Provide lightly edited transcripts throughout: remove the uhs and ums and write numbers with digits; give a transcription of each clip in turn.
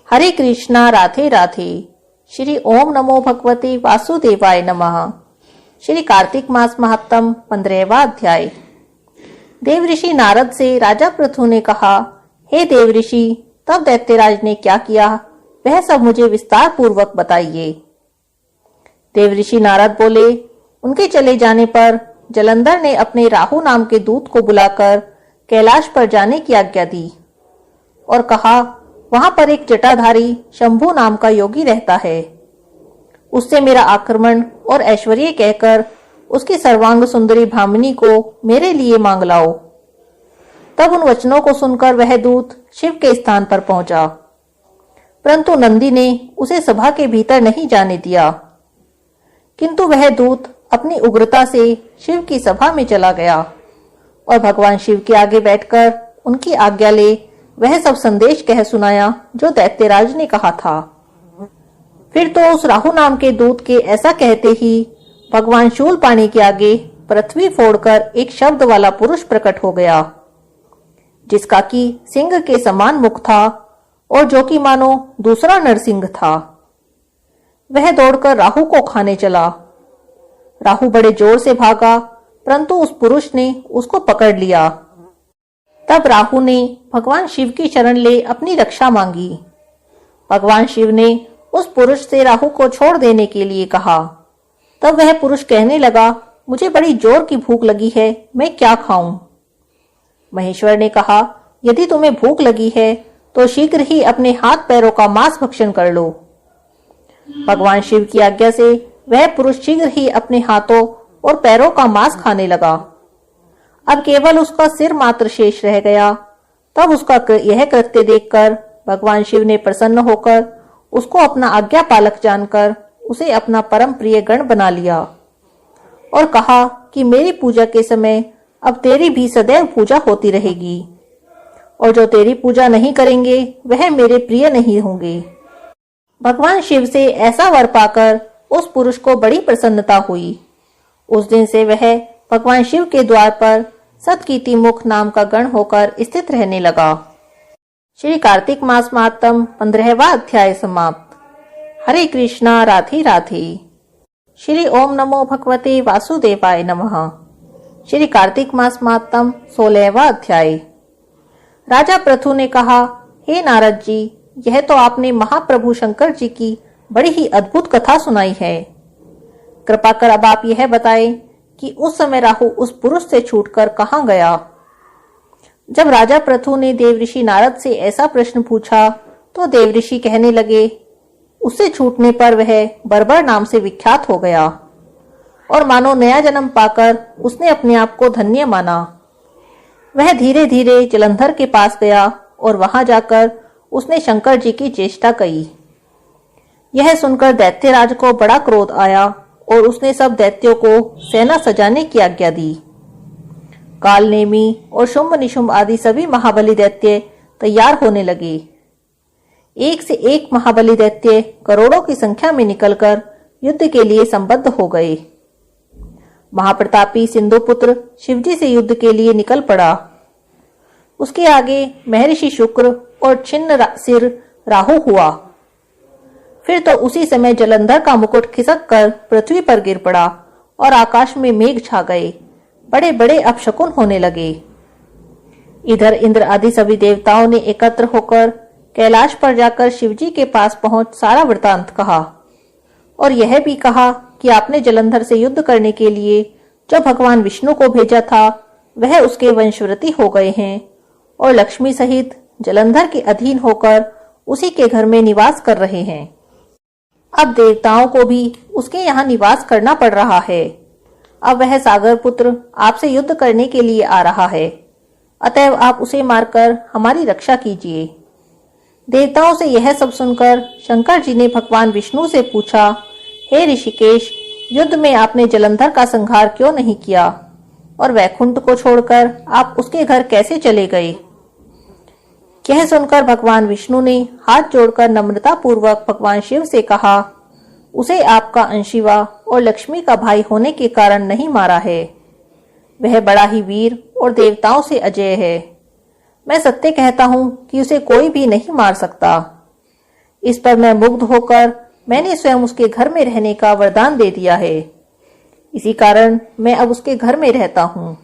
हरे कृष्णा राधे राधे। श्री ओम नमो भगवते वासुदेवाय नमः। श्री कार्तिक मास महात्म 15वां अध्याय। देवऋषि नारद से राजा पृथु ने कहा, हे देवऋषि, तब दैत्यराज ने क्या किया वह सब मुझे विस्तार पूर्वक बताइए। देवऋषि नारद बोले, उनके चले जाने पर जलंधर ने अपने राहु नाम के दूत को बुलाकर कैलाश पर जाने की आज्ञा दी और कहा, वहां पर एक जटाधारी शंभु नाम का योगी रहता है, उससे मेरा आक्रमण और ऐश्वर्य कहकर उसकी सर्वांग सुंदरी भामिनी को मेरे लिए मांग लाओ। तब उन वचनों को सुनकर वह दूत शिव के स्थान पर पहुंचा, परंतु नंदी ने उसे सभा के भीतर नहीं जाने दिया। किंतु वह दूत अपनी उग्रता से शिव की सभा में चला गया और भगवान शिव के आगे बैठकर उनकी आज्ञा ले वह सब संदेश कह सुनाया जो दैत्यराज ने कहा था। फिर तो उस राहु नाम के दूत के ऐसा कहते ही भगवान शूलपाणी के आगे पृथ्वी फोड़कर एक शब्द वाला पुरुष प्रकट हो गया, जिसका कि सिंह के समान मुख था और जो कि मानो दूसरा नरसिंह था। वह दौड़कर राहु को खाने चला। राहु बड़े जोर से भागा, परंतु उस पुरुष ने उसको पकड़ लिया। तब राहु ने भगवान शिव की शरण ले अपनी रक्षा मांगी। भगवान शिव ने उस पुरुष से राहु को छोड़ देने के लिए कहा। तब वह पुरुष कहने लगा, मुझे बड़ी जोर की भूख लगी है, मैं क्या खाऊं? महेश्वर ने कहा, यदि तुम्हें भूख लगी है तो शीघ्र ही अपने हाथ पैरों का मांस भक्षण कर लो। भगवान शिव की आज्ञा से वह पुरुष शीघ्र ही अपने हाथों और पैरों का मांस खाने लगा। अब केवल उसका सिर मात्र शेष रह गया। तब उसका यह कृत्य देखकर भगवान शिव ने प्रसन्न होकर उसको अपना आज्ञा पालक जानकर उसे अपना परम प्रिय गण बना लिया और कहा कि मेरी पूजा के समय अब तेरी भी सदैव पूजा होती रहेगी और जो तेरी पूजा नहीं करेंगे वह मेरे प्रिय नहीं होंगे। भगवान शिव से ऐसा वर पाकर उस पुरुष को बड़ी प्रसन्नता हुई। उस दिन से वह भगवान शिव के द्वार पर सतकीर्ति मुख नाम का गण होकर स्थित रहने लगा। श्री कार्तिक मास महात्म 15वां अध्याय समाप्त। हरे कृष्णा राधे राधे। श्री ओम नमो भगवते वासुदेवाय नमः। श्री कार्तिक मास महात्म 16वां अध्याय। राजा पृथु ने कहा, हे नारद जी, यह तो आपने महाप्रभु शंकर जी की बड़ी ही अद्भुत कथा सुनाई है। कृपा कर अब आप यह बताएं कि उस समय राहु उस पुरुष से छूटकर कहां गया। जब राजा पृथु ने देवऋषि नारद से ऐसा प्रश्न पूछा तो देवऋषि कहने लगे, उससे छूटने पर वह बर्बर नाम से विख्यात हो गया और मानो नया जन्म पाकर उसने अपने आप को धन्य माना। वह धीरे धीरे जलंधर के पास गया और वहां जाकर उसने शंकर जी की चेष्टा की। यह सुनकर दैत्यराज को बड़ा क्रोध आया और उसने सब दैत्यों को सेना सजाने की आज्ञा दी। कालनेमी और शुंभ निशुंभ आदि सभी महाबली दैत्य तैयार होने लगे। एक से एक महाबली दैत्य करोड़ों की संख्या में निकलकर युद्ध के लिए संबद्ध हो गए। महाप्रतापी सिंधुपुत्र शिवजी से युद्ध के लिए निकल पड़ा। उसके आगे महर्षि शुक्र और छिन्न सिर राहु हुआ। फिर तो उसी समय जलंधर का मुकुट खिसक कर पृथ्वी पर गिर पड़ा और आकाश में मेघ छा गए। बड़े बड़े अपशकुन होने लगे। इधर इंद्र आदि सभी देवताओं ने एकत्र होकर कैलाश पर जाकर शिवजी के पास पहुंच सारा वृतांत कहा और यह भी कहा कि आपने जलंधर से युद्ध करने के लिए जो भगवान विष्णु को भेजा था वह उसके वंशवृत्ति हो गए हैं और लक्ष्मी सहित जलंधर के अधीन होकर उसी के घर में निवास कर रहे हैं। अब देवताओं को भी उसके यहाँ निवास करना पड़ रहा है। अब वह सागर पुत्र आपसे युद्ध करने के लिए आ रहा है, अतएव आप उसे मारकर हमारी रक्षा कीजिए। देवताओं से यह सब सुनकर शंकर जी ने भगवान विष्णु से पूछा, हे ऋषिकेश, युद्ध में आपने जलंधर का संहार क्यों नहीं किया और वैकुंठ को छोड़कर आप उसके घर कैसे चले गए? यह सुनकर भगवान विष्णु ने हाथ जोड़कर नम्रता पूर्वक भगवान शिव से कहा, उसे आपका अंशिवा और लक्ष्मी का भाई होने के कारण नहीं मारा है। वह बड़ा ही वीर और देवताओं से अजेय है। मैं सत्य कहता हूं कि उसे कोई भी नहीं मार सकता। इस पर मैं मुग्ध होकर मैंने स्वयं उसके घर में रहने का वरदान दे दिया है। इसी कारण मैं अब उसके घर में रहता हूँ।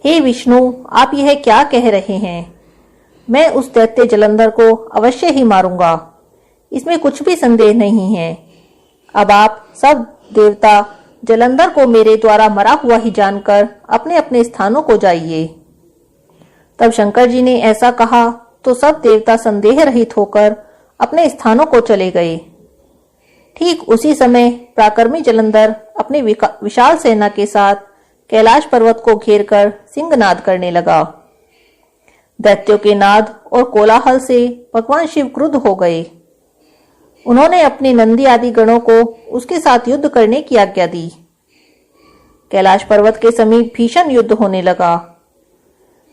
हे विष्णु, आप यह क्या कह रहे हैं? मैं उस दैत्य जलंधर को अवश्य ही मारूंगा, इसमें कुछ भी संदेह नहीं है। अब आप सब देवता जलंधर को मेरे द्वारा मरा हुआ ही जानकर अपने अपने स्थानों को जाइए। तब शंकर जी ने ऐसा कहा तो सब देवता संदेह रहित होकर अपने स्थानों को चले गए। ठीक उसी समय पराक्रमी जलंधर अपने विशाल सेना के साथ कैलाश पर्वत को घेरकर सिंहनाद करने लगा। दैत्यों के नाद और कोलाहल से भगवान शिव क्रुद्ध हो गए। उन्होंने अपने नंदी आदि गणों को उसके साथ युद्ध करने की आज्ञा दी। कैलाश पर्वत के समीप भीषण युद्ध होने लगा।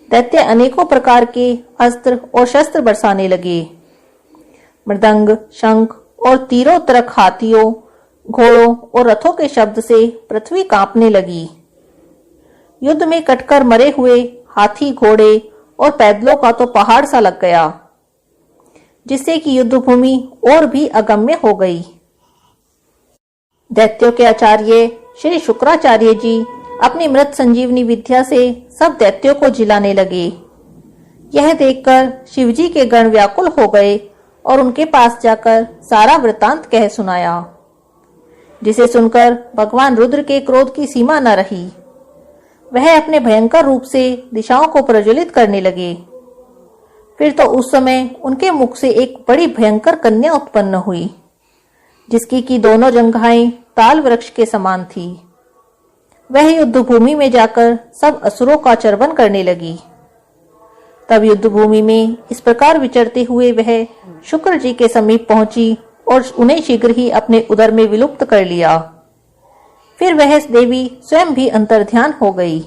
दैत्य अनेकों प्रकार के अस्त्र और शस्त्र बरसाने लगे। मृदंग, शंख और तीरों तरक हाथियों, घोड़ों और रथों के शब्द से पृथ्वी कांपने लगी। युद्ध में कटकर मरे हुए हाथी, घोड़े और पैदलों का तो पहाड़ सा लग गया, जिससे कि युद्ध भूमि और भी अगम्य हो गई। दैत्यों के आचार्य श्री शुक्राचार्य जी अपनी मृत संजीवनी विद्या से सब दैत्यों को जिलाने लगे। यह देखकर शिवजी के गण व्याकुल हो गए और उनके पास जाकर सारा वृतांत कह सुनाया, जिसे सुनकर भगवान रुद्र के क्रोध की सीमा न रही। वह अपने भयंकर रूप से दिशाओं को प्रज्वलित करने लगे। फिर तो उस समय उनके मुख से एक बड़ी भयंकर कन्या उत्पन्न हुई, जिसकी की दोनों जंघाएं ताल वृक्ष के समान थी। वह युद्ध भूमि में जाकर सब असुरों का चर्वण करने लगी। तब युद्ध भूमि में इस प्रकार विचरते हुए वह शुक्र जी के समीप पहुंची और उन्हें शीघ्र ही अपने उदर में विलुप्त कर लिया। फिर वह देवी स्वयं भी अंतर्ध्यान हो गई।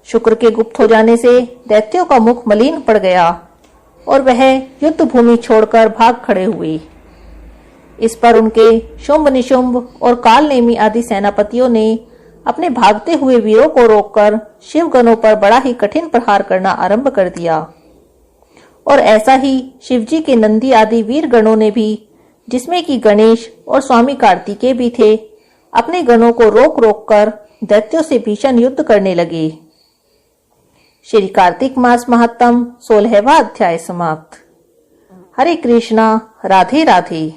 शुक्र के गुप्त हो जाने से दैत्यों का मुख मलिन पड़ गया और वह युद्ध भूमि छोड़कर भाग खड़े हुए। इस पर उनके शुंभ, निशुंभ और कालनेमी आदि सेनापतियों ने अपने भागते हुए वीरों को रोककर शिवगणों पर बड़ा ही कठिन प्रहार करना आरंभ कर दिया। और ऐसा ही शिवजी के नंदी आदि वीर गणों ने भी, जिसमें कि गणेश और स्वामी कार्तिकेय भी थे, अपने गणों को रोक रोक कर दैत्यों से भीषण युद्ध करने लगे। श्री कार्तिक मास महात्म 16वां अध्याय समाप्त। हरे कृष्णा, राधे राधे।